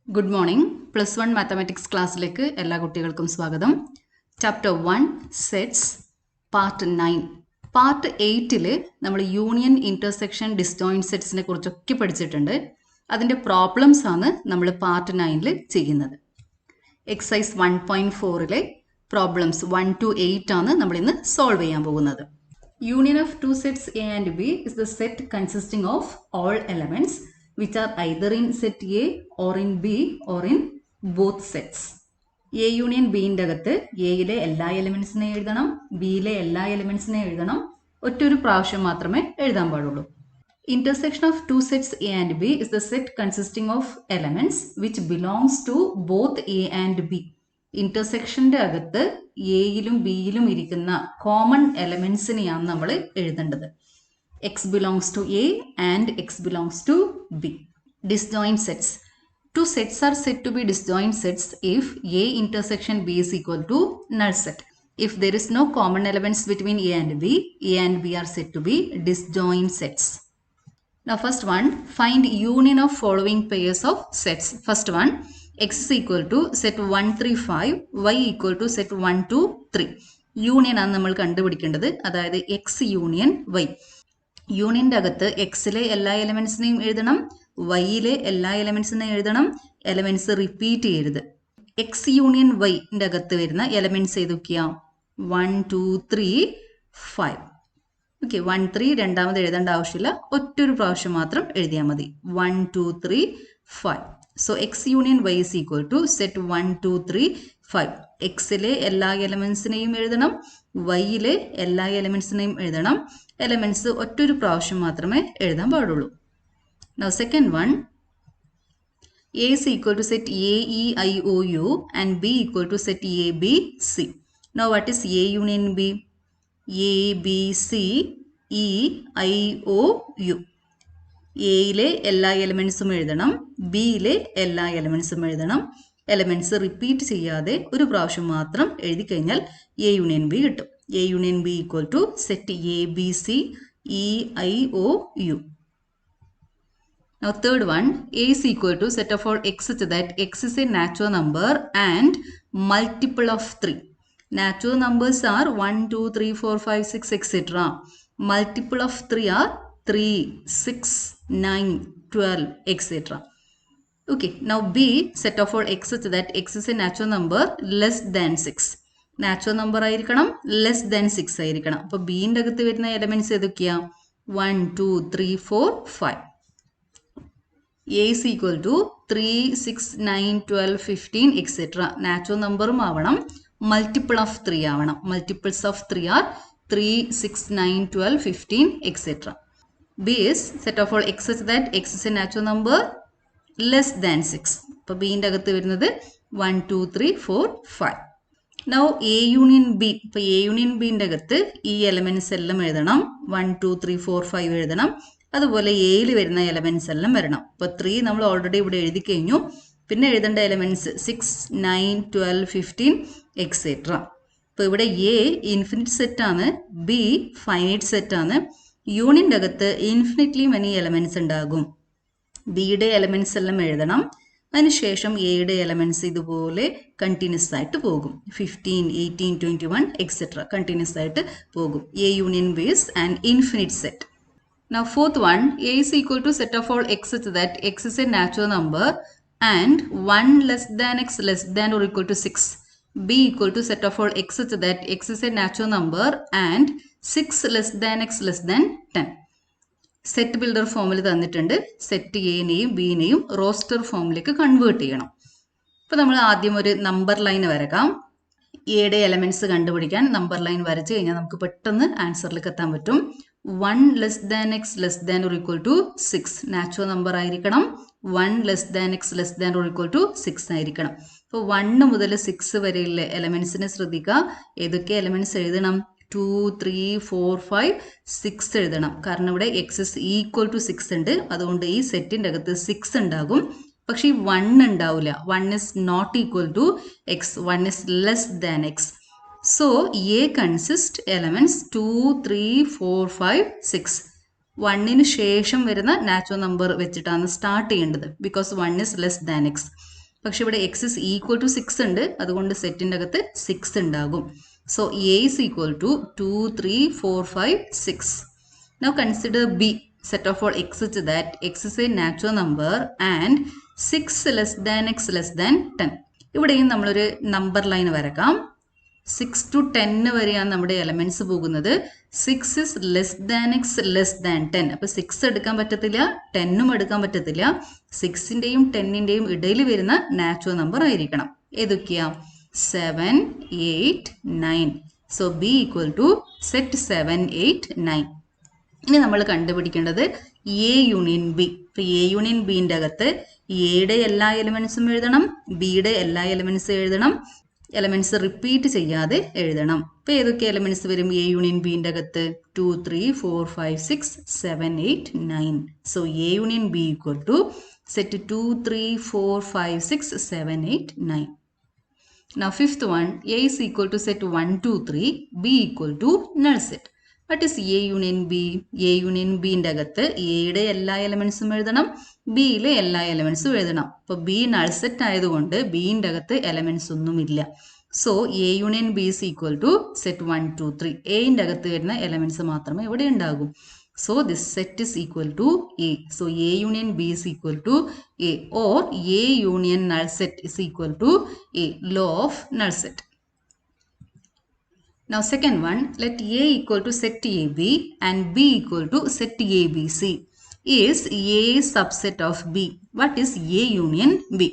Good morning. Plus 1 Mathematics ക്ലാസ്സിലേക്ക് എല്ലാ കുട്ടികൾക്കും സ്വാഗതം. Chapter 1 Sets Part 9. Part 8ൽ നമ്മൾ യൂണിയൻ ഇന്റർസെക്ഷൻ ഡിസ്ജോയിന്റ് സെറ്റ്സിനെ കുറിച്ചൊക്കെ പഠിച്ചിട്ടുണ്ട്. അതിൻ്റെ പ്രോബ്ലംസ് ആണ് നമ്മൾ പാർട്ട് 9ൽ ചെയ്യുന്നത്. എക്സസൈസ് 1.4ലെ പ്രോബ്ലംസ് 1 to 8 ആണ് നമ്മൾ ഇന്ന് സോൾവ് ചെയ്യാൻ പോകുന്നത്. Union of two sets A and B is the set consisting of all elements which are either in set A or in B or in both sets. A union B ന്റെ അകത്ത് എയിലെ എല്ലാ എലിമെന്റ്സിനെ എഴുതണം, ബിയിലെ എല്ലാ എലിമെന്റ്സിനെ എഴുതണം, ഒറ്റൊരു പ്രാവശ്യം മാത്രമേ എഴുതാൻ പാടുള്ളൂ. Intersection of two sets A and B is the set consisting of elements which belongs to both A and B. ഇന്റർസെക്ഷൻ്റെ അകത്ത് എയിലും ബിയിലും ഇരിക്കുന്ന കോമൺ എലമെന്റ്സിനെയാണ് നമ്മൾ എഴുതേണ്ടത്. X belongs to A and x belongs to B. Disjoint sets. Two sets are said to be disjoint sets if A intersection B is equal to null set. If there is no common elements between A and B are said to be disjoint sets. Now first one, find union of following pairs of sets. First one, x is equal to set 1, 3, 5, y equal to set 1, 2, 3. Union ആണ് നമ്മൾ കണ്ടുപിടിക്കേണ്ടത്, അതായത് X union Y. യൂണിയൻ്റെ അകത്ത് എക്സിലെ എല്ലാ എലമെന്റ്സിനെയും എഴുതണം, വൈയിലെ എല്ലാ എലമെന്റ്സിനെയും എഴുതണം. എലമെന്റ്സ് റിപ്പീറ്റ് ചെയ്യരുത്. എക്സ് യൂണിയൻ വൈൻ്റെ അകത്ത് വരുന്ന എലമെന്റ്സ് ഏതൊക്കെയാ? 1, 2, 3, 5. ഓക്കെ, 1, 3 രണ്ടാമത് എഴുതേണ്ട ആവശ്യമില്ല, ഒറ്റൊരു പ്രാവശ്യം മാത്രം എഴുതിയാൽ മതി. 1, 2, 3, 5. So x union y is equal to set 1, 2, 3, 5. എക്സിലെ എല്ലാ എലമെന്റ്സിനെയും എഴുതണം, വൈയിലെ എല്ലാ എലമെന്റ്സിനെയും എഴുതണം. എലമെന്റ്സ് ഒറ്റൊരു പ്രാവശ്യം മാത്രമേ എഴുതാൻ പാടുള്ളൂ. Now second one, A is equal to set A, E, I, O, U and B equal to set A, B, C. Now what is A union B? A, B, C, E, I, O, U. എയിലെ എല്ലാ എലമെന്റ്സും എഴുതണം, ബിയിലെ എല്ലാ എലമെന്റ്സും എഴുതണം. Elements repeat ചെയ്യാതെ ഒരു പ്രാവശ്യം മാത്രം എഴുതി കഴിഞ്ഞാൽ എ യൂണിയൻ ബി കിട്ടും. A union B equal to set A, B, C, E, I, O, U. Now third one, A is equal to set of all x such that x is a natural number and multiple of 3. Natural numbers are 1, 2, 3, 4, 5, 6, etc. Multiple of 3 are 3, 6, 9, 12, etc. Okay, now B, set of all x such that x is a natural number less than 6. Natural number ആയിരിക്കണം, less than 6 ആയിരിക്കണം. അപ്പോൾ ബിൻ്റെ അകത്ത് വരുന്ന elements ഏതൊക്കെയാ? 1, 2, 3, 4, 5. A is equal to 3, 6, 9, 12, 15, etc. Natural നമ്പറും ആവണം, multiple of 3 ആവണം. Multiples of 3 are 3, 6, 9, 12, 15, etc. B is set of all x such that x is a natural number less than 6. അപ്പോൾ ബിൻ്റെ അകത്ത് വരുന്നത് 1, 2, 3, 4, 5. Now A union B. ഇപ്പോൾ A union ബിൻ്റെ അകത്ത് ഈ എലമെന്റ്സ് എല്ലാം എഴുതണം. 1, 2, 3, 4, 5 എഴുതണം. അതുപോലെ എയിൽ വരുന്ന എലമെന്റ്സ് എല്ലാം വരണം. ഇപ്പോൾ 3 നമ്മൾ ഓൾറെഡി ഇവിടെ എഴുതി കഴിഞ്ഞു. പിന്നെ എഴുതേണ്ട എലമെന്റ്സ് 6, 9, 12, 15, എക്സെട്ര. ഇപ്പോൾ ഇവിടെ എ ഇൻഫിനിറ്റ് സെറ്റാണ്, ബി ഫൈനൈറ്റ് സെറ്റാണ്. യൂണിയൻ്റെ അകത്ത് ഇൻഫിനിറ്റ്ലി മെനി എലമെന്റ്സ് ഉണ്ടാകും. ബിയുടെ എലമെന്റ്സ് എല്ലാം എഴുതണം. അതിനുശേഷം എയുടെ എലമെന്റ്സ് ഇതുപോലെ കണ്ടിന്യൂസ് ആയിട്ട് പോകും. 15, 18, 21, എക്സെട്ര കണ്ടിന്യൂസ് ആയിട്ട് പോകും. A union B is an infinite set. Now fourth one, A is equal to set of all x such that x is a natural number and 1 less than x less than or equal to 6. B equal to set of all x such that x is a natural number and 6 less than x less than 10. Set builder ഫോമിൽ തന്നിട്ടുണ്ട്. Set എനെയും ബിനെയും roster ഫോമിലേക്ക് convert ചെയ്യണം. ഇപ്പോൾ നമ്മൾ ആദ്യം ഒരു number line വരക്കാം. എയുടെ എലമെന്റ്സ് കണ്ടുപിടിക്കാൻ നമ്പർ ലൈൻ വരച്ച് കഴിഞ്ഞാൽ നമുക്ക് പെട്ടെന്ന് ആൻസറിലേക്ക് എത്താൻ പറ്റും. 1 less than x less than or equal to 6 natural number ആയിരിക്കണം. 1 less than x less than or equal to 6 ആയിരിക്കണം. ഇപ്പോൾ 1 മുതൽ 6 വരെയുള്ള എലമെന്റ്സിനെ ശ്രദ്ധിക്കുക. ഏതൊക്കെ എലമെന്റ്സ് എഴുതണം? 2, 3, 4, 5, 6 എഴുതണം. കാരണം ഇവിടെ എക്സ് ഇസ് ഈക്വൽ ടു 6 ഉണ്ട്. അതുകൊണ്ട് ഈ സെറ്റിൻ്റെ അകത്ത് 6 ഉണ്ടാകും. പക്ഷേ ഈ 1 ഉണ്ടാവില്ല. 1 is not equal to x. 1 is less than x. So A consists elements 2, 3, 4, 5, 6. 1 ശേഷം വരുന്ന നാച്ചുറൽ നമ്പർ വെച്ചിട്ടാണ് സ്റ്റാർട്ട് ചെയ്യേണ്ടത്. Because 1 is less than x. പക്ഷെ ഇവിടെ എക്സ് ഇസ് ഈക്വൽ ടു 6 ഉണ്ട്, അതുകൊണ്ട് സെറ്റിൻ്റെ അകത്ത് 6 ഉണ്ടാകും. So A is equal to 2, 3, 4, 5, 6. Now consider B, set of all x such that x is a natural number and 6 less than x less than 10. ഇവിടെയും നമ്മളൊരു number line വരക്കാം. 6 to 10 വരെയാണ് നമ്മുടെ എലമെന്റ്സ് പോകുന്നത്. 6 is less than x less than 10. അപ്പോൾ 6 എടുക്കാൻ പറ്റത്തില്ല, 10ഉം എടുക്കാൻ പറ്റത്തില്ല. 6ൻ്റെയും 10ൻ്റെയും ഇടയിൽ വരുന്ന നാച്ചുറൽ നമ്പർ ആയിരിക്കണം. ഏതൊക്കെയാ? 7, 8, 9. So B equal to set 7, 8, 9. ഇനി നമ്മൾ കണ്ടുപിടിക്കേണ്ടത് എ യൂണിയൻ ബി. ഇപ്പോൾ എ യൂണിയൻ ബിൻ്റെ അകത്ത് എയുടെ എല്ലാ എലിമെൻസും എഴുതണം, ബിയുടെ എല്ലാ എലിമെൻസും എഴുതണം, എലമെന്റ്സ് റിപ്പീറ്റ് ചെയ്യാതെ എഴുതണം. അപ്പോൾ ഏതൊക്കെ എലമെന്റ്സ് വരും എ യൂണിയൻ ബിൻ്റെ അകത്ത്? 2, 3, 4, 5, 6, 7, 8, 9. So A union B equal to set 2, 3, 4, 5, 6, 7, 8, 9. Now fifth one, A is equal to set 1, 2, 3, B equal to null set. What is A union B? A union B ൻ്റെ അകത്ത് എയുടെ എല്ലാ എലമെന്റ്സും എഴുതണം, ബിയിലെ എല്ലാ എലമെന്റ്സും എഴുതണം. അപ്പോൾ ബി നൾ സെറ്റ് ആയതുകൊണ്ട് ബിൻ്റെ അകത്ത് എലമെന്റ്സ് ഒന്നുമില്ല. So A union B is equal to set 1, 2, 3. എയുടെ അകത്ത് വരുന്ന എലമെന്റ്സ് മാത്രമേ ഇവിടെ ഉണ്ടാകൂ. So this set is equal to A. So A union B is equal to A, or A union null set is equal to A, law of null set. Now second one, let A equal to set AB and B equal to set ABC. Is A subset of B? What is A union B?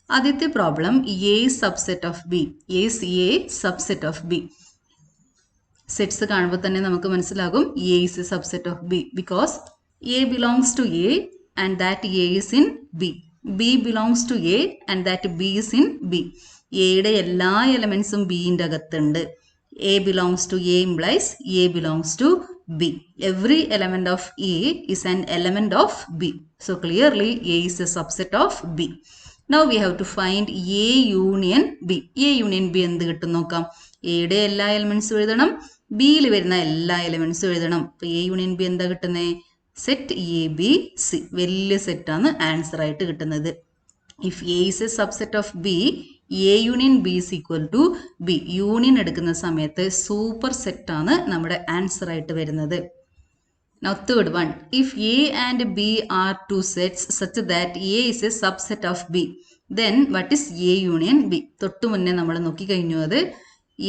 ആദ്യത്തെ problem A subset of B. Is A subset of B? Sets കാണുമ്പോൾ തന്നെ നമുക്ക് മനസ്സിലാകും A is a subset of B, because a belongs to A and that a is in B. B belongs to A and that b is in B. എയുടെ എല്ലാ എലമെന്റ്സും ബിൻ്റെ അകത്തുണ്ട്. A belongs to A implies a belongs to B. Every element of A is an element of B. So clearly A is a subset of B. Now we have to find A union B. A union B എന്ത് കിട്ടും നോക്കാം. എയുടെ എല്ലാ എലമെന്റ്സും എഴുതണം, ബിയിൽ വരുന്ന എല്ലാ എലമെന്റ്സും എഴുതണം. അപ്പോൾ എ യൂണിയൻ ബി എന്താ കിട്ടുന്നത്? Set A B C. വലിയ സെറ്റാണ് ആൻസർ ആയിട്ട് കിട്ടുന്നത്. If A is a subset of B, A union B is equal to B. Union എടുക്കുന്ന സമയത്ത് സൂപ്പർ സെറ്റാണ് നമ്മുടെ ആൻസർ ആയിട്ട് വരുന്നത്. Now third one, if A and B are two sets such that A is a subset of B, then what is A union B? തൊട്ടു മുന്നേ നമ്മൾ നോക്കി കഴിഞ്ഞു അത്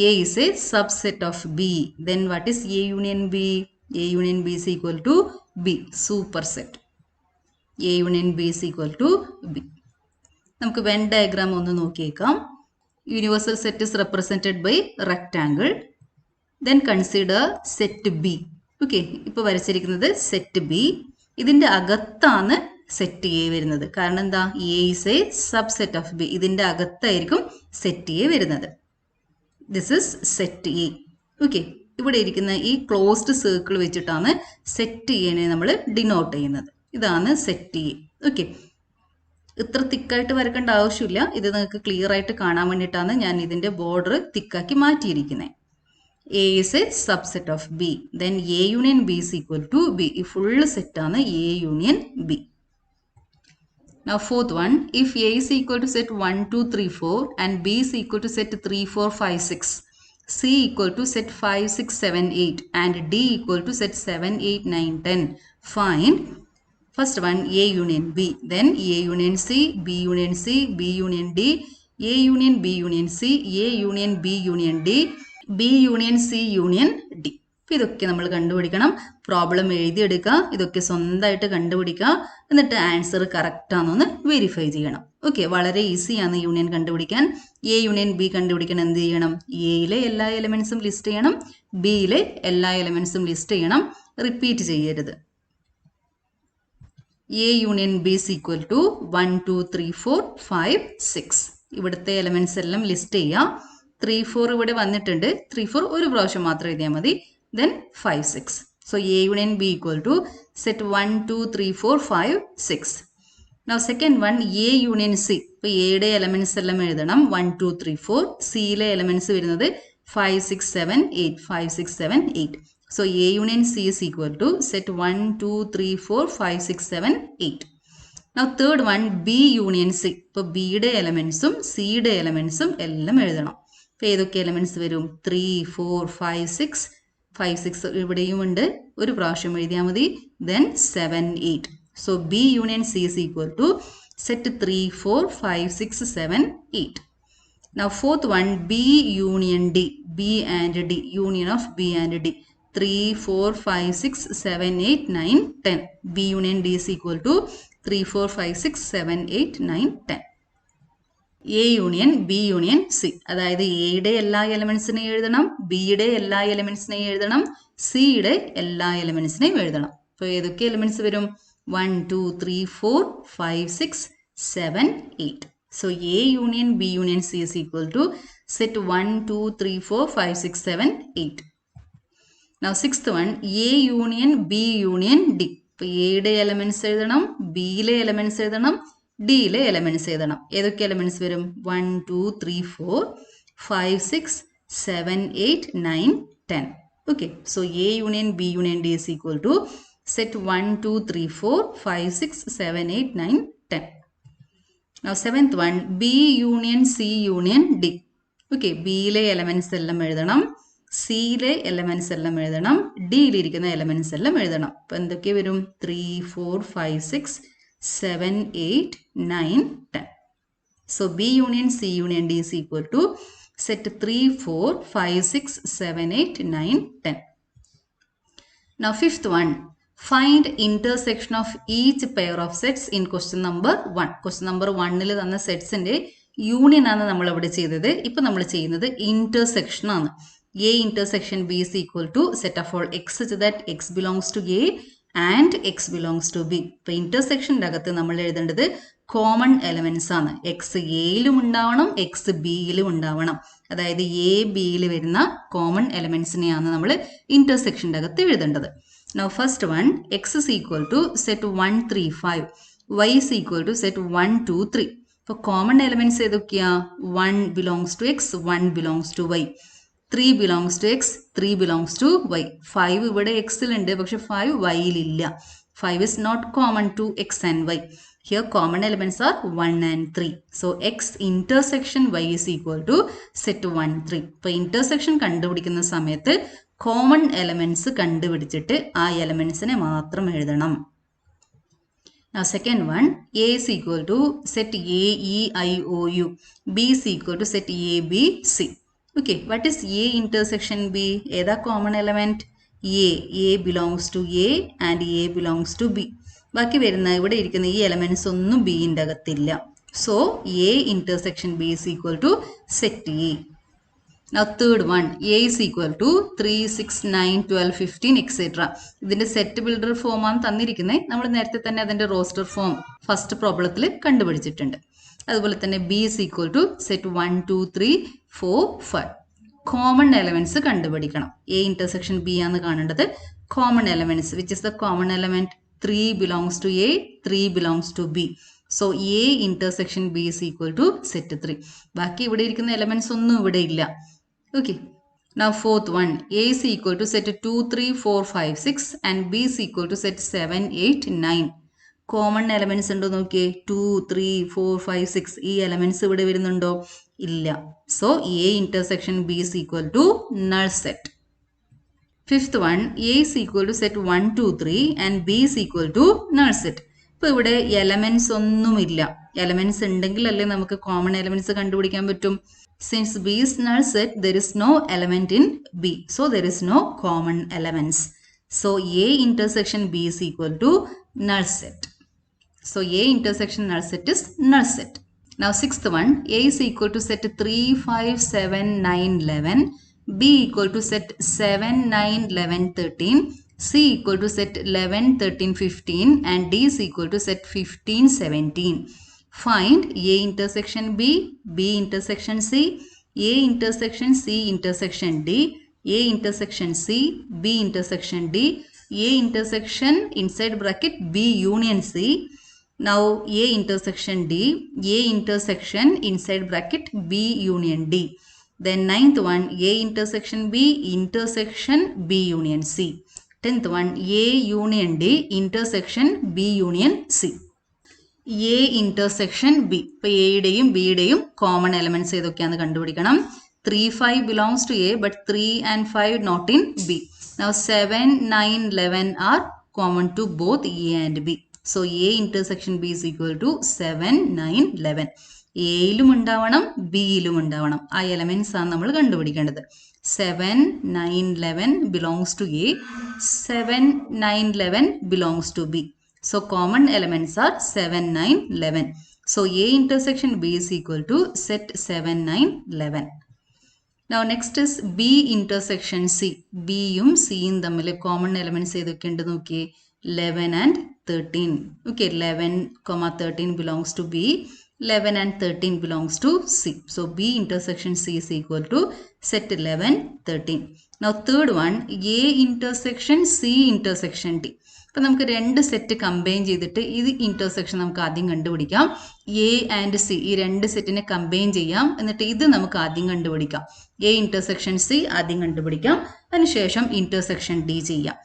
A is a subset of B. Then what is A union B? A union B is equal to B, superset. A union B is equal to B. നമുക്ക് Venn diagram ഒന്ന് നോക്കിയേക്കാം. Universal set is represented by rectangle. Then consider set B. Okay, ഇപ്പോൾ വരച്ചിരിക്കുന്നത് set B. ഇതിൻ്റെ അകത്താണ് set A വരുന്നത്. കാരണം എന്താ? A is a subset of B. ഇതിൻ്റെ അകത്തായിരിക്കും സെറ്റ് എ വരുന്നത്. This is set A. Okay, ഇവിടെ ഇരിക്കുന്ന ഈ ക്ലോസ്ഡ് സർക്കിൾ വെച്ചിട്ടാണ് സെറ്റ് എനെ നമ്മൾ ഡിനോട്ട് ചെയ്യുന്നത്. ഇതാണ് സെറ്റ് എ. ഓക്കെ, ഇത്ര തിക്കായിട്ട് വരക്കേണ്ട ആവശ്യമില്ല. ഇത് നിങ്ങൾക്ക് ക്ലിയർ ആയിട്ട് കാണാൻ വേണ്ടിയിട്ടാണ് ഞാൻ ഇതിൻ്റെ border തിക്കാക്കി മാറ്റിയിരിക്കുന്നത്. A is a subset of B. Then A union B is equal to B. ഈ ഫുൾ സെറ്റാണ് A union B. Now fourth one, if A is equal to set 1, 2, 3, 4 and B is equal to set 3, 4, 5, 6, C equal to set 5, 6, 7, 8 and D equal to set 7, 8, 9, 10. Find first one A union B, then A union C, B union C, B union D, A union B union C, A union B union D, B union C union D. അപ്പോൾ ഇതൊക്കെ നമ്മൾ കണ്ടുപിടിക്കണം. Problem എഴുതിയെടുക്കുക, ഇതൊക്കെ സ്വന്തമായിട്ട് കണ്ടുപിടിക്കുക, എന്നിട്ട് answer കറക്റ്റാണെന്ന് verify ചെയ്യണം. Okay, വളരെ ഈസിയാണ് യൂണിയൻ കണ്ടുപിടിക്കാൻ. എ യൂണിയൻ ബി കണ്ടുപിടിക്കാൻ എന്ത് ചെയ്യണം? എയിലെ എല്ലാ എലമെൻസും ലിസ്റ്റ് ചെയ്യണം, ബിയിലെ എല്ലാ എലമെൻസും ലിസ്റ്റ് ചെയ്യണം, റിപ്പീറ്റ് ചെയ്യരുത്. A union B is equal to 1, 2, 3, 4, 5, 6. ഇവിടുത്തെ എലമെൻസ് എല്ലാം ലിസ്റ്റ് ചെയ്യാം. 3, 4 ഇവിടെ വന്നിട്ടുണ്ട്. 3, 4 ഒരു പ്രാവശ്യം മാത്രം എഴുതിയാൽ മതി. Then 5, 6. So A union B equal to set 1, 2, 3, 4, 5, 6. Now second one A union C. ഇപ്പോൾ എയുടെ എലമെന്റ്സ് എല്ലാം എഴുതണം. 1, 2, 3, 4. സിയിലെ എലമെന്റ്സ് വരുന്നത് 5, 6, 7, 8. 5, 6, 7, 8. So A union C is equal to set 1, 2, 3, 4, 5, 6, 7, 8. Now third one, B union C. ഇപ്പോൾ ബിയുടെ എലമെൻസും സിയുടെ എലമെൻസും എല്ലാം എഴുതണം. അപ്പോൾ ഏതൊക്കെ എലമെൻസ് വരും? 3, 4, 5, 6. 5, 6 ഇവിടെയും ഉണ്ട്. ഒരു പ്രാവശ്യം എഴുതിയാൽ മതി. Then 7, 8. So B union C is equal to set 3, 4, 5, 6, 7, 8. Now fourth one, B union D. B and D. Union of B and D. 3, 4, 5, 6, 7, 8, 9, 10. B union D is equal to 3, 4, 5, 6, 7, 8, 9, 10. A union B union C. അതായത് എയുടെ എല്ലാ എലമെൻസിനെയും എഴുതണം, ബിയുടെ എല്ലാ എലമെൻസിനെയും എഴുതണം, സിയുടെ എല്ലാ എലമെൻസിനെയും എഴുതണം. അപ്പോൾ ഏതൊക്കെ എലമെൻസ് വരും? 1, 2, 3, 4, 5, 6, 7, 8. So A union B union C is equal to set 1, 2, 3, 4, 5, 6, 7, 8. Now sixth one, A union B union D. ഇപ്പോൾ എയുടെ എലമെൻസ് എഴുതണം, ബിയിലെ എലമെൻസ് എഴുതണം, ഡിയിലെ എലമെൻസ് എഴുതണം. ഏതൊക്കെ എലമെൻസ് വരും? 1, 2, 3, 4, 5, 6, 7, 8, 9, 10. Okay, so A union B union D is equal to set 1, 2, 3, 4, 5, 6, 7, 8, 9, 10. Now seventh one, B union C union D. Okay, ബിയിലെ elements എല്ലാം എഴുതണം, സിയിലെ എലമെൻസ് എല്ലാം എഴുതണം, ഡിയിലിരിക്കുന്ന എലമെൻസ് എല്ലാം എഴുതണം. അപ്പോൾ എന്തൊക്കെ വരും? 3, 4, 5, 6, 7, 8, 9, 10. So B union C union D is equal to set 3, 4, 5, 6, 7, 8, 9, 10. Now fifth one, find intersection of each pair of sets in question number 1. Question number 1ൽ തന്ന സെറ്റ്സിൻ്റെ യൂണിയൻ ആണ് നമ്മൾ ഇവിടെ ചെയ്തത്. ഇപ്പോൾ നമ്മൾ ചെയ്യുന്നത് ഇന്റർസെക്ഷൻ ആണ്. A intersection B is equal to set of all x such that x belongs to A and x belongs to B. ഇപ്പോൾ ഇന്റർസെക്ഷൻ്റെ അകത്ത് നമ്മൾ എഴുതേണ്ടത് കോമൺ എലമെൻസ് ആണ്. എക്സ് എയിലും ഉണ്ടാവണം, എക്സ് ബിയിലും ഉണ്ടാവണം. അതായത് എ ബിയിൽ വരുന്ന കോമൺ എലമെൻസിനെയാണ് നമ്മൾ ഇന്റർസെക്ഷൻ്റെ അകത്ത് എഴുതേണ്ടത്. Now first one, x is equal to set 1, 3, 5. Y is equal to set 1, 2, 3. ഇപ്പോൾ കോമൺ എലമെൻസ് ഏതൊക്കെയാ? 1 belongs to x, 1 belongs to y. 3 belongs to x, 3 belongs to y. 5 ഇവിടെ എക്സിലുണ്ട്, പക്ഷെ 5 വൈയിലില്ല. 5 is not common to x and y. Here common elements are 1 and 3. So x intersection y is equal to set 1, 3. ഇപ്പോൾ intersection കണ്ടുപിടിക്കുന്ന സമയത്ത് common elements കണ്ടുപിടിച്ചിട്ട് ആ എലമെൻറ്റ്സിനെ മാത്രം എഴുതണം. Now second one, A is equal to set A, E, I, O, U. B is equal to set A, B, C. Okay, what is A intersection B? ഏതാ common element? A belongs to A and A belongs to B. ബാക്കി വരുന്ന ഇവിടെ ഇരിക്കുന്ന ഈ elements ഒന്നും ബിൻ്റെ അകത്തില്ല. So A intersection B is equal to set A. Now third one, A is equal to 3, 6, 9, 12, 15, etc. ഇതിൻ്റെ സെറ്റ് ബിൽഡർ ഫോമാണ് തന്നിരിക്കുന്നത്. നമ്മൾ നേരത്തെ തന്നെ അതിൻ്റെ റോസ്റ്റർ ഫോം ഫസ്റ്റ് പ്രോബ്ലത്തിൽ കണ്ടുപിടിച്ചിട്ടുണ്ട്. അതുപോലെ തന്നെ B is equal to set 1, 2, 3, 4, 5. Common elements കണ്ടുപിടിക്കണം. A intersection B ആണ് കാണേണ്ടത്. Common elements, which is the common element? 3 belongs to A, 3 belongs to B. So A intersection B is equal to set 3. ബാക്കി ഇവിടെ ഇരിക്കുന്ന elements ഒന്നും ഇവിടെ ഇല്ല. Okay. Now fourth one, A is equal to set 2, 3, 4, 5, 6 and B is equal to set 7, 8, 9. Common elements ഉണ്ടോ നോക്കിയേ? 2, 3, 4, 5, 6 ഈ elements ഇവിടെ വരുന്നുണ്ടോ? ഇല്ല. So A intersection B is equal to null set. Fifth one, A is equal to set 1, 2, 3 and B is equal to null set. ഇപ്പോൾ ഇവിടെ elements ഒന്നുമില്ല. Elements ഉണ്ടെങ്കിൽ അല്ലേ നമുക്ക് കോമൺ എലമെൻറ്റ്സ് കണ്ടുപിടിക്കാൻ പറ്റും. Since B is null set, there is no element in B. So there is no common elements. So A intersection B is equal to null set. So A intersection null set is null set. Now sixth one, A is equal to set 3, 5, 7, 9, 11. B equal to set 7, 9, 11, 13. C equal to set 11, 13, 15. And D is equal to set 15, 17. Find A intersection B, B intersection C, A intersection C intersection D, A intersection C, B intersection D, A intersection inside bracket B union C. Now A intersection D, A intersection inside bracket B union D. Then ninth one, A intersection B intersection B union C. 10th one, A union D intersection B union C. A intersection B. ഇപ്പൊ എയുടെയും ബിയുടെയും common elements ഏതൊക്കെയാണെന്ന് കണ്ടുപിടിക്കണം. 3, 5 belongs to A, but 3 and 5 not in B. Now 7, 9, 11 are common to both A and B. So A intersection B is equal to 7, 9, 11. എയിലും ഉണ്ടാവണം ബിയിലും ഉണ്ടാവണം. ആ elements ആണ് നമ്മൾ കണ്ടുപിടിക്കേണ്ടത്. 7, 9, 11 belongs to A. 7, 9, 11 belongs to B. So common elements are 7, 9, 11. So A intersection B is equal to set 7, 9, 11. Now next is B intersection C. B യും C യും തമ്മിൽ common elements ഏതൊക്കെയുണ്ട് നോക്കിയേ. 11 and 13. Okay, 11, 13 belongs to B. 11 and 13 belongs to C. So B intersection C is equal to set 11, 13. Now third one, A intersection C intersection D. അപ്പം നമുക്ക് രണ്ട് set combine ചെയ്തിട്ട് ഇത് intersection നമുക്ക് ആദ്യം കണ്ടുപിടിക്കാം. എ ആൻഡ് സി ഈ രണ്ട് സെറ്റിനെ കമ്പൈൻ ചെയ്യാം. എന്നിട്ട് ഇത് നമുക്ക് ആദ്യം കണ്ടുപിടിക്കാം. എ ഇന്റർസെക്ഷൻ സി ആദ്യം കണ്ടുപിടിക്കാം. അതിനുശേഷം ഇന്റർസെക്ഷൻ ഡി ചെയ്യാം.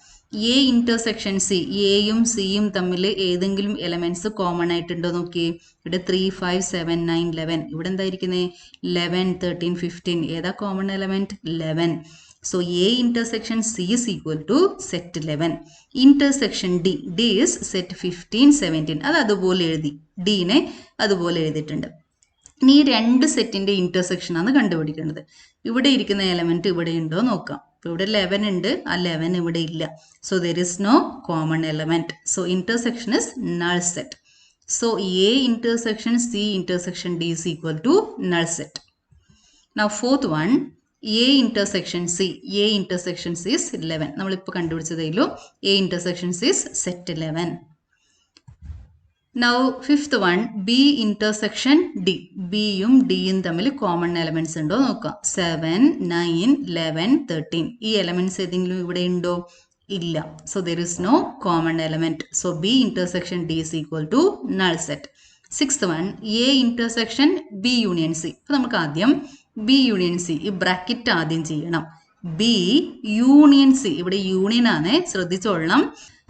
എ ഇന്റർസെക്ഷൻ സി, എയും സിയും തമ്മിൽ ഏതെങ്കിലും എലമെന്റ്സ് കോമൺ ആയിട്ടുണ്ടോ നോക്കിയേ. ഇവിടെ 3, 5, 7, 9, 11. ഇവിടെ എന്തായിരിക്കുന്നത് 11, 13, 15. ഏതാ common element? 11. So A intersection C is equal to set 11. Intersection D. D is set 15, 17. അത് അതുപോലെ എഴുതി. ഡീനെ അതുപോലെ എഴുതിയിട്ടുണ്ട്. ഇനി ഈ രണ്ട് സെറ്റിന്റെ ഇന്റർസെക്ഷൻ ആണ് കണ്ടുപിടിക്കേണ്ടത്. ഇവിടെ ഇരിക്കുന്ന എലമെന്റ് ഇവിടെ ഉണ്ടോ നോക്കാം. ഇപ്പൊ ഇവിടെ 11 ഉണ്ട്, ആ 11 ഇവിടെ ഇല്ല. So there is no common element. So intersection is null set. So A intersection C intersection D is equal to null set. Now fourth one, A intersection C. A intersection C is 11. നമ്മളിപ്പോൾ കണ്ടുപിടിച്ചതേലോ A intersection C is set 11. Now fifth one, B intersection D. B യും D യും തമ്മിൽ common elements ഉണ്ടോ നോക്കാം. 7, 9, 11, 13. ഈ elements ഏതെങ്കിലും ഇവിടെ ഉണ്ടോ? ഇല്ല. So there is no common element. So B intersection D is equal to null set. Sixth one, A intersection B union C. അപ്പോൾ നമുക്ക് ആദ്യം ബി യൂണിയൻ സി ഈ ബ്രാക്കറ്റ് ആദ്യം ചെയ്യണം. ബി യൂണിയൻ സി, ഇവിടെ യൂണിയൻ ആണ്, ശ്രദ്ധിച്ചോളണം.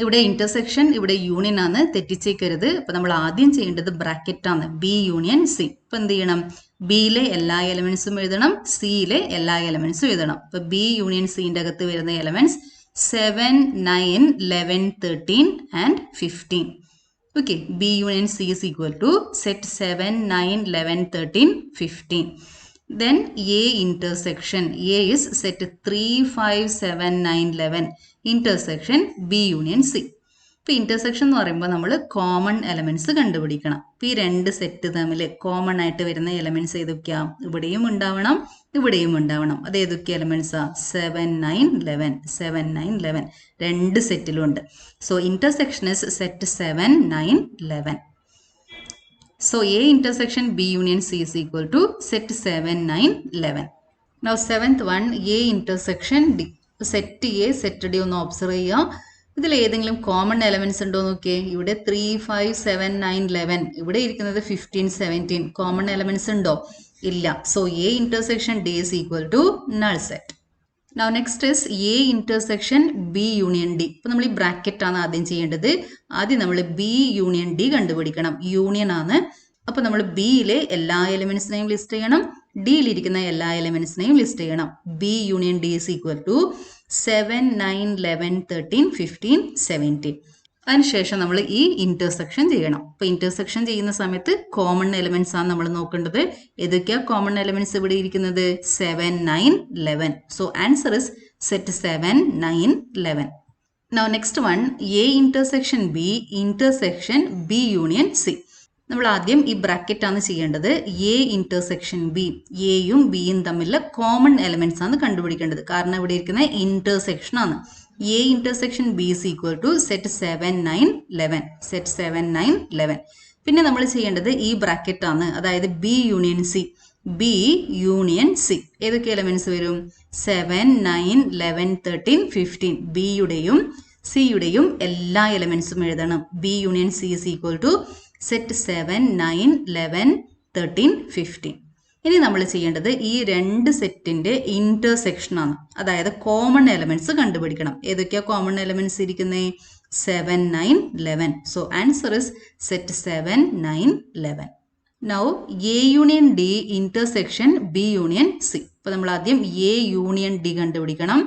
ഇവിടെ ഇന്റർസെക്ഷൻ, ഇവിടെ യൂണിയൻ ആണ്, തെറ്റിച്ചേക്കരുത്. അപ്പൊ നമ്മൾ ആദ്യം ചെയ്യേണ്ടത് ബ്രാക്കറ്റ് ആണ്. B union C. ഇപ്പൊ എന്ത് ചെയ്യണം? ബിയിലെ എല്ലാ എലമെന്റ്സും എഴുതണം, സിയിലെ എല്ലാ എലമെന്റ്സും എഴുതണം. ഇപ്പൊ ബി യൂണിയൻ സിന്റെ അകത്ത് വരുന്ന elements 7, 9, 11, 13 and 15. Okay, B union C is equal to set 7, 9, 11, 13, 15. Then A intersection, A is set 3, 5, 7, 9, 11. Intersection B union C. ഇപ്പോൾ ഇന്റർസെക്ഷൻ എന്ന് പറയുമ്പോൾ നമ്മൾ കോമൺ എലമെന്റ്സ് കണ്ടുപിടിക്കണം. ഇപ്പോൾ ഈ രണ്ട് സെറ്റ് തമ്മിൽ കോമൺ ആയിട്ട് വരുന്ന എലമെന്റ്സ് ഏതൊക്കെയാ? ഇവിടെയും ഉണ്ടാവണം, ഇവിടെയും ഉണ്ടാവണം. അത് ഏതൊക്കെ എലമെന്റ്സാ? 7, 9, 11. 7, 9, 11 രണ്ട് സെറ്റിലും ഉണ്ട്. So intersection is set 7, 9, 11. So A intersection B union C is equal to set 7, 9, 11. Now seventh one, A intersection D. Set A, set D ഒന്ന് ഒബ്സർവ് ചെയ്യുക. ഇതിൽ ഏതെങ്കിലും കോമൺ എലമെന്റ്സ് ഉണ്ടോ നോക്കിയേ. ഇവിടെ 3, 5, 7, 9, 11. ഇവിടെ ഇരിക്കുന്നത് 15, 17. കോമൺ എലമെന്റ്സ് ഉണ്ടോ? ഇല്ല. So A intersection D is equal to null set. Now next is A intersection B union D. ഇപ്പോൾ നമ്മൾ ഈ ബ്രാക്കറ്റ് ആണ് ആദ്യം ചെയ്യേണ്ടത്. ആദ്യം നമ്മൾ B യൂണിയൻ D കണ്ടുപിടിക്കണം. യൂണിയൻ ആണ്. അപ്പോൾ നമ്മൾ Bയിലെ എല്ലാ എലമെന്റ്സിനെയും ലിസ്റ്റ് ചെയ്യണം, ഡിയിലിരിക്കുന്ന എല്ലാ എലമെന്റ്സിനെയും ലിസ്റ്റ് ചെയ്യണം. B union D is equal to 7, 9, 11, 13, 15, 17. അതിനുശേഷം നമ്മൾ ഈ ഇന്റർസെക്ഷൻ ചെയ്യണം. അപ്പോൾ ഇന്റർസെക്ഷൻ ചെയ്യുന്ന സമയത്ത് കോമൺ എലമെന്റ്സ് ആണ് നമ്മൾ നോക്കേണ്ടത്. ഏതൊക്കെയാ കോമൺ എലമെന്റ്സ് ഇവിടെ ഇരിക്കുന്നത്? 7, 9, 11. So answer is set 7, 9, 11. Now next one, A intersection B intersection B union C. നമ്മൾ ആദ്യം ഈ ബ്രാക്കറ്റ് ആണ് ചെയ്യേണ്ടത്. എ ഇന്റർസെക്ഷൻ ബി, എയും ബിയും തമ്മിലുള്ള കോമൺ എലമെന്റ്സ് ആണ് കണ്ടുപിടിക്കേണ്ടത്. കാരണം ഇവിടെ ഇരിക്കുന്ന ഇന്റർസെക്ഷൻ ആണ്. A intersection B is equal to set 7, 9, 11. Set 7, 9, 11. പിന്നെ നമ്മൾ ചെയ്യേണ്ടത് ഈ ബ്രാക്കറ്റ് ആണ്, അതായത് B union C. B union C. ഏതൊക്കെ എലമെന്റ്സ് വരും? 7, 9, 11, 13, 15. ബിയുടെയും സിയുടെയും എല്ലാ എലമെന്റ്സും എഴുതണം. B union C is equal to set 7, 9, 11, 13, 15. ഇനി നമ്മൾ ചെയ്യേണ്ടത് ഈ രണ്ട് സെറ്റിന്റെ ഇന്റർസെക്ഷൻ ആണ്, അതായത് കോമൺ എലമെന്റ്സ് കണ്ടുപിടിക്കണം. ഏതൊക്കെയാ കോമൺ എലമെന്റ്സ് ഇരിക്കുന്നത്? 7, 9, 11. So answer is set 7, 9, 11. Now A union D intersection B union C. അപ്പോൾ നമ്മൾ ആദ്യം A union D കണ്ടുപിടിക്കണം.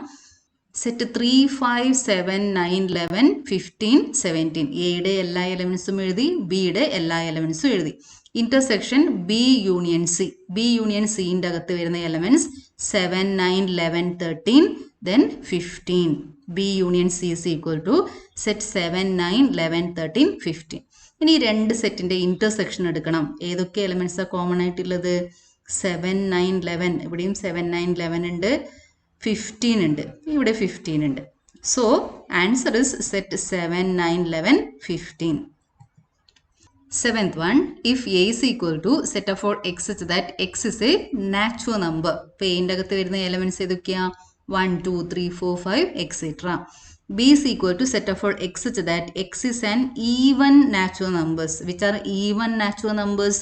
സെറ്റ് 3, 5, 7, 9, 11, 15, 17. എയുടെ എല്ലാ എലമെൻസും എഴുതി, ബിയുടെ എല്ലാ എലമെൻസും എഴുതി. Intersection B union C. B union സിന്റെ അകത്ത് വരുന്ന elements 7, 9, 11, 13, then 15. B union C is equal to set 7, 9, 11, 13, 15. ഇനി രണ്ട് സെറ്റിന്റെ ഇന്റർസെക്ഷൻ എടുക്കണം. ഏതൊക്കെ എലമെന്റ്സാണ് കോമൺ ആയിട്ടുള്ളത്? 7, 9, 11. ഇവിടെയും 7, 9, 11 ഉണ്ട്, 15 ഉണ്ട്, ഇവിടെ 15 ഉണ്ട്. So answer is set 7, 9, 11, 15. Seventh one, if A is equal to set of all x such that x is a natural number. ഇപ്പോൾ എന്റെ അകത്ത് വരുന്ന എലമെന്റ്സ് ഏതൊക്കെയാ? 1, 2, 3, 4, 5, etc. B is equal to set of all x such that x is an even natural numbers. Which are even natural numbers?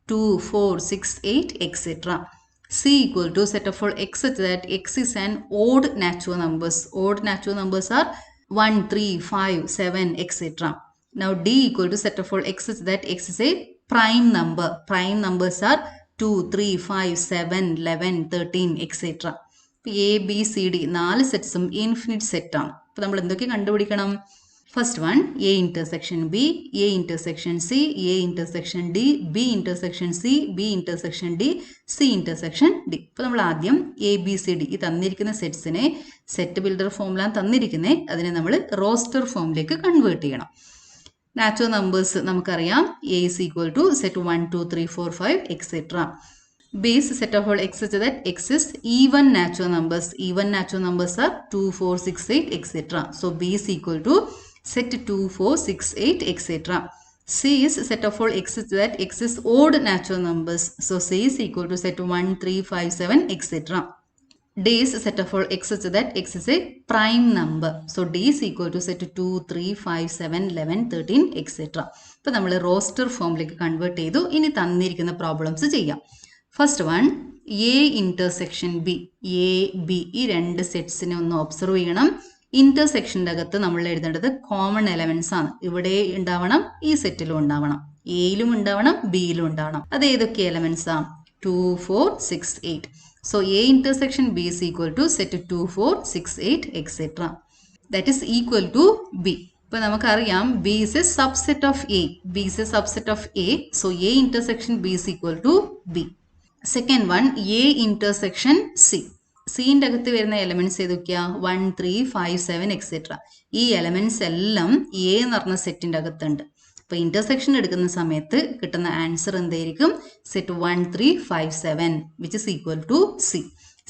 2, 4, 6, 8, etc. C equal to set of all x such that x is an odd natural numbers. Odd natural numbers are 1, 3, 5, 7, etc. Now D equal to set of all x such that x is a prime number. Prime numbers are 2, 3, 5, 7, 11, 13, etc. A, B, C, D 4 സെറ്റ്സും infinite സെറ്റാണ്. അപ്പോൾ നമ്മൾ എന്തൊക്കെ കണ്ടുപിടിക്കണം? First one A intersection B, A intersection C, A intersection D, B intersection C, B intersection D, C intersection D. ഇപ്പോൾ നമ്മൾ ആദ്യം A B C D ഈ തന്നിരിക്കുന്ന സെറ്റ്സിനെ സെറ്റ് ബിൽഡർ ഫോമിലാണ് തന്നിരിക്കുന്നത്, അതിനെ നമ്മൾ റോസ്റ്റർ ഫോമിലേക്ക് കൺവേർട്ട് ചെയ്യണം. നാച്ചുറൽ നമ്പേഴ്സ് നമുക്കറിയാം. A is equal to set 1, 2, 3, 4, 5, etc. B is set of all x such that x is even natural numbers. Even natural numbers are 2, 4, 6, 8, etc. So B is equal to set 2, 4, 6, 8, etc. C is set of all x such that x is odd natural numbers. So C is equal to set 1, 3, 5, 7, etc. D is set of all x such that x is a prime number. So D is equal to set 2, 3, 5, 7, 11, 13, etc. ഇപ്പോൾ നമ്മൾ roster ഫോമിലേക്ക് convert ചെയ്തു. ഇനി തന്നിരിക്കുന്ന problems ചെയ്യാം. First one A intersection B. A B ഈ രണ്ട് സെറ്റ്സിനെ ഒന്ന് ഒബ്സർവ് ചെയ്യണം. ഇന്റർസെക്ഷൻ്റെ അകത്ത് നമ്മൾ എഴുതേണ്ടത് കോമൺ എലമെന്റ്സ് ആണ്. ഇവിടെ ഉണ്ടാവണം, ഈ സെറ്റിലും ഉണ്ടാവണം, എയിലും ഉണ്ടാവണം, ബിയിലും ഉണ്ടാവണം. അത് ഏതൊക്കെ എലമെന്റ്സ് ആണ്? 2, 4, 6, 8. So A intersection B is equal to set 2, 4, 6, 8, etc. That is equal to B. ഇപ്പോൾ നമുക്കറിയാം B is a subset of A. B is a subset of A. So A intersection B is equal to B. Second one A intersection C. സിൻ്റെ അകത്ത് വരുന്ന elements ഏതൊക്കെയാ? 1, 3, 5, 7, etc. ഈ elements എല്ലാം A എന്ന് പറഞ്ഞ സെറ്റിൻ്റെ അകത്തുണ്ട്. അപ്പോൾ ഇന്റർസെക്ഷൻ എടുക്കുന്ന സമയത്ത് കിട്ടുന്ന ആൻസർ എന്തായിരിക്കും? Set 1, 3, 5, 7 which is equal to C.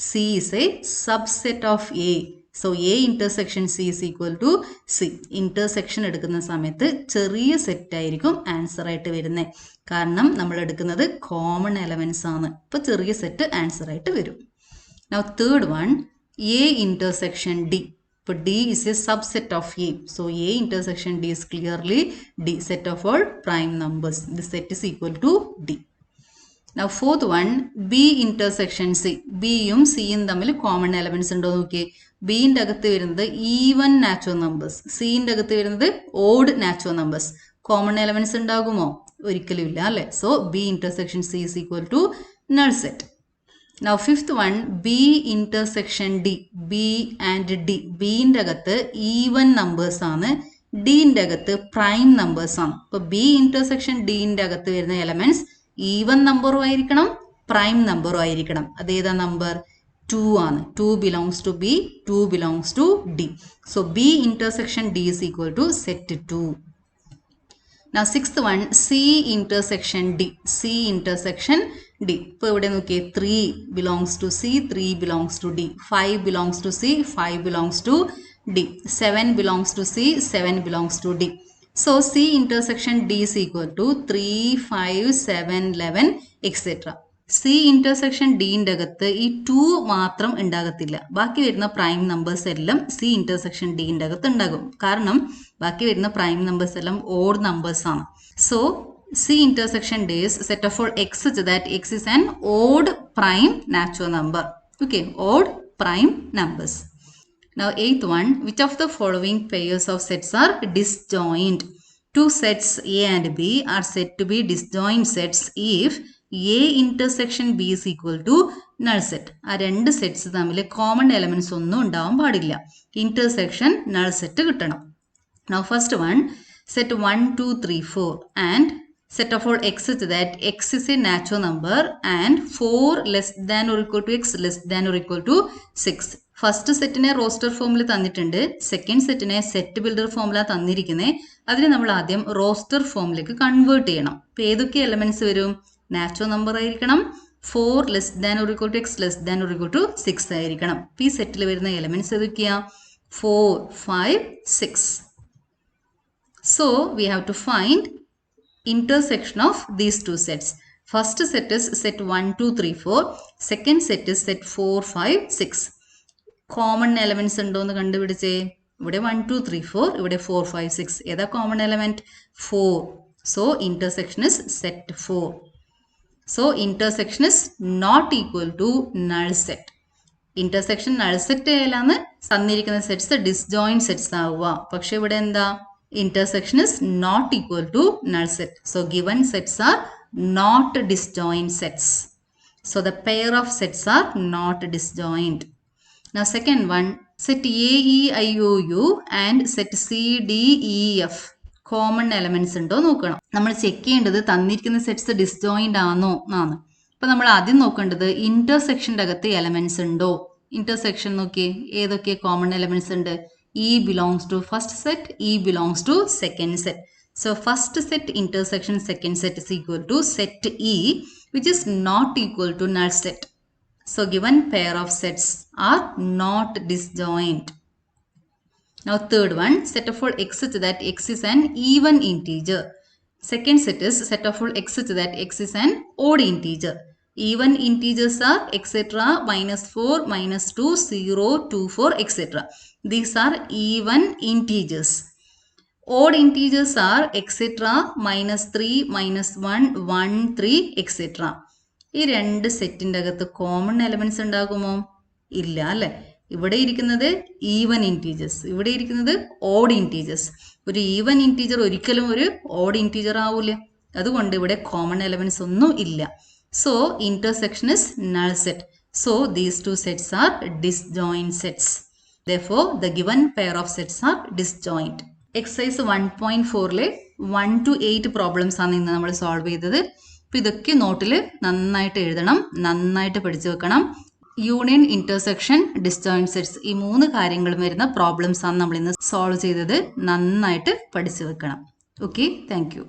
C is a subset of A. So A intersection C is equal to C. Intersection എടുക്കുന്ന സമയത്ത് ചെറിയ സെറ്റ് ആയിരിക്കും ആൻസർ ആയിട്ട് വരുന്നത്. കാരണം നമ്മൾ എടുക്കുന്നത് കോമൺ എലമെന്റ്സ് ആണ്. ഇപ്പോൾ ചെറിയ സെറ്റ് ആൻസർ ആയിട്ട് വരും. Now third one A intersection D. For D is a subset of A. So A intersection D is clearly D set of all prime numbers. This set is equal to D. Now fourth one B intersection C. B യും C യും തമ്മിൽ common elements ഉണ്ടോ നോക്കിയേ. ബിന്റെ അകത്ത് വരുന്നത് even natural numbers, സിന്റെ അകത്ത് വരുന്നത് odd natural numbers. Common elements ഉണ്ടാകുമോ? ഒരിക്കലും ഇല്ല അല്ലേ. So B intersection C is equal to null set. Now fifth one B intersection D. B and D. ബിന്റെ അകത്ത് ഈവൻ നമ്പേഴ്സ് ആണ്, ഡിന്റെ അകത്ത് പ്രൈം നമ്പേഴ്സ് ആണ്. അപ്പോൾ ബി ഇന്റർസെക്ഷൻ ഡിന്റെ അകത്ത് വരുന്ന എലമെന്റ്സ് ഈവൻ നമ്പറും ആയിരിക്കണം, പ്രൈം നമ്പറും ആയിരിക്കണം. അതേതാ നമ്പർ? 2 ആണ്. 2 belongs to B, 2 belongs to D. So B intersection D is equal to set 2. Now sixth one C intersection D. C intersection D. ഇപ്പോൾ ഇവിടെ നോക്കിയേ 3 belongs to C, 3 belongs to D. 5 belongs to C, 5 belongs to D. 7 belongs to C, 7 belongs to D. So C intersection D is equal to 3, 5, 7, 11, etc. C intersection ഡിൻ്റെ അകത്ത് ഈ 2 മാത്രം ഉണ്ടാകത്തില്ല. ബാക്കി വരുന്ന prime numbers എല്ലാം C intersection ഡിൻ്റെ അകത്ത് ഉണ്ടാകും. കാരണം ബാക്കി വരുന്ന പ്രൈം നമ്പേഴ്സ് എല്ലാം ഓഡ് നമ്പേഴ്സ് ആണ്. So C intersection D is set of all x such that x is an odd prime natural number. Okay, odd prime numbers. Now, eighth one, which of the following pairs of sets are disjoint? Two sets A and B are said to be disjoint sets if A intersection B is equal to null set. ആ രണ്ട് sets തമ്മിൽ common elements ഒന്നും ഉണ്ടാവാൻ പാടില്ല. Intersection null set കിട്ടണം. Now, first one, set 1, 2, 3, 4 and set of all x such that x is a natural number and 4 less than or equal to x less than or equal to 6. First സെറ്റിനെ roster ഫോമിൽ തന്നിട്ടുണ്ട്, second സെറ്റിനെ set builder ഫോമിലാണ് തന്നിരിക്കുന്നത്. അതിന് നമ്മൾ ആദ്യം roster ഫോമിലേക്ക് കൺവേർട്ട് ചെയ്യണം. അപ്പോൾ ഏതൊക്കെ എലമെന്റ്സ് വരും? നാച്ചുറൽ നമ്പർ ആയിരിക്കണം, 4 less than or equal to x less than or equal to 6 ആയിരിക്കണം. അപ്പോൾ ഈ സെറ്റിൽ വരുന്ന എലമെന്റ്സ് ഏതൊക്കെയാ? 4, 5, 6. So we have to find intersection of these two sets. First set is set 1, 2, 3, 4. Second set is set 4, 5, 6. Common elements ഉണ്ടോ എന്ന് കണ്ടുപിടിച്ചേ. ഇവിടെ 1, 2, 3, 4. ഇവിടെ 4, 5, 6. ഏതാ common element? 4. So intersection is set 4. So intersection is not equal to null set. Intersection null set ആയാലാണ് തന്നിരിക്കുന്ന sets disjoint sets ആവുക. പക്ഷെ ഇവിടെ എന്താ? Intersection is not equal to null set. So given sets are not disjoint sets. So the pair of sets are not disjoint. Now second one, set A, E, I, O, U and set C, D, E, F. Common elements ഉണ്ടോ നോക്കണം. നമ്മൾ check ചെയ്യേണ്ടത് തന്നിരിക്കുന്ന sets disjoint ആണോ എന്നാണ്. അപ്പൊ നമ്മൾ ആദ്യം നോക്കേണ്ടത് ഇന്റർസെക്ഷൻ്റെ അകത്ത് എലമെന്റ്സ് ഉണ്ടോ. ഇന്റർസെക്ഷൻ നോക്കിയേ, ഏതൊക്കെ കോമൺ എലമെന്റ്സ് ഉണ്ട്? E belongs to first set, E belongs to second set. So first set intersection second set is equal to set E, which is not equal to null set. So given pair of sets are not disjoint. Now third one, set of all x such that x is an even integer. Second set is set of all x such that x is an odd integer. Even integers are etc. -4, -2, 0, 2, 4, etc. These are even integers. Odd integers are etc. -3, -1, 1, 3, etc. ഈ രണ്ട് സെറ്റിൻ്റെ അകത്ത് common elements ഉണ്ടാകുമോ? ഇല്ല അല്ലേ. ഇവിടെ ഇരിക്കുന്നത് even integers, ഇവിടെ ഇരിക്കുന്നത് ഓഡ് ഇൻറ്റീജേഴ്സ്. ഒരു ഈവൻ ഇൻറ്റീജർ ഒരിക്കലും ഒരു ഓഡ് ഇൻറ്റീജർ ആവില്ല. അതുകൊണ്ട് ഇവിടെ കോമൺ എലമെന്റ്സ് ഒന്നും ഇല്ല. So intersection is null set. So these two sets are disjoint sets. Therefore the given pair of sets are disjoint. Exercise 1.4 1 to 8 problems ആണ് ഇന്ന് നമ്മൾ സോൾവ് ചെയ്തത്. അപ്പോൾ ഇതൊക്കെ നോട്ടിൽ നന്നായിട്ട് എഴുതണം, നന്നായിട്ട് പഠിച്ചു വെക്കണം. യൂണിയൻ, ഇന്റർസെക്ഷൻ, ഡിസ്ജോയിന്റ് സെറ്റ്സ്, ഈ 3 കാര്യങ്ങളും വരുന്ന പ്രോബ്ലംസ് ആണ് നമ്മൾ ഇന്ന് സോൾവ് ചെയ്തത്. നന്നായിട്ട് പഠിച്ചു വെക്കണം. Okay, thank you.